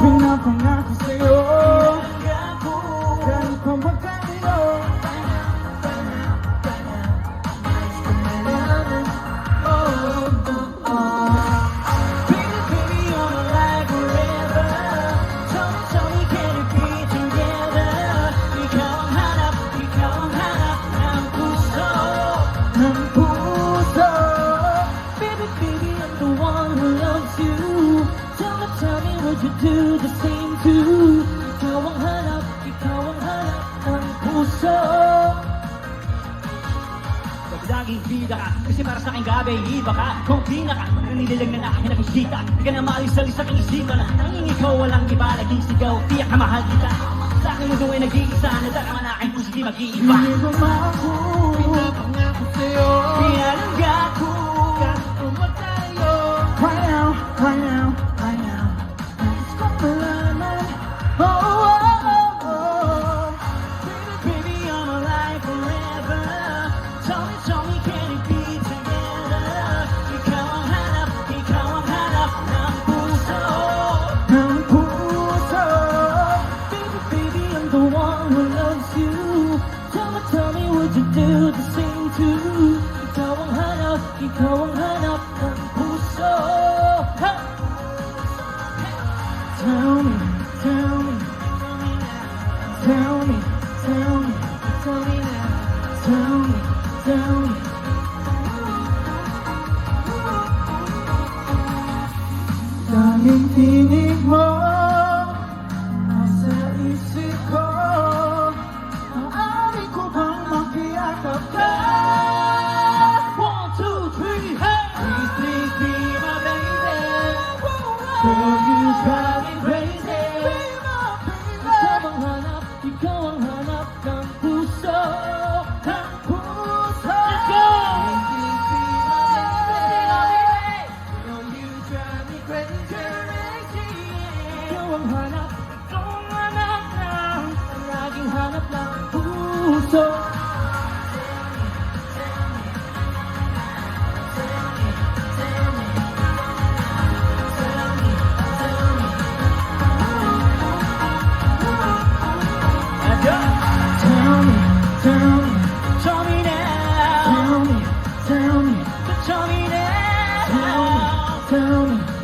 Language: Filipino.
Pinapangako sa'yo ganito magkano. Baby, you're my life forever. Tell me, can it be together? Ikaw ang hanap ng puso. Baby, I'm the one who loves you. Tell me, would you do the same too? Ikaw ang hanap ng puso. Laging bida ka, kasi para sa aking gabi, iba ka. Kung pinaka, nanilalag na aking nakikita. Di ka na maalis-alis sa aking isipan. Tanging ikaw, walang iba, naging sigaw. Tiyak na mahal kita. Sa aking mundo ay nag-iisa. Nadarama na aking puso, di mag-iiba. Hindi gumako, pinapangako sa'yo. Pinalangga ko, ganito magtayo. Right now, right now, right now. Nais ko malaman. Oh, oh, oh, oh. baby, you're my life forever. Tell me, can it be together? Ikaw ang hanap ng puso. Ng puso. Baby, I'm the one who loves you. Tell me, would you do the same too? Ikaw ang hanap ng puso. Ha! Tell me, tell me, tell me, tell me, Tell me now. tell me, tell me. Tanging tinig mo nasa isip ko. Maaari ko bang makiyakap ka? 1, 2, 3, hey! Please be my baby. Girl, you Drive got me me crazy. Ikaw ang hanap ng puso. Ng puso. Let's go! Please be my baby. Girl, you drive me crazy. Ikaw ang hanap ng laging hanap ng puso. Let's go! Tell me, tell me, Show me now. tell me, tell me, Show me now. tell me, tell me.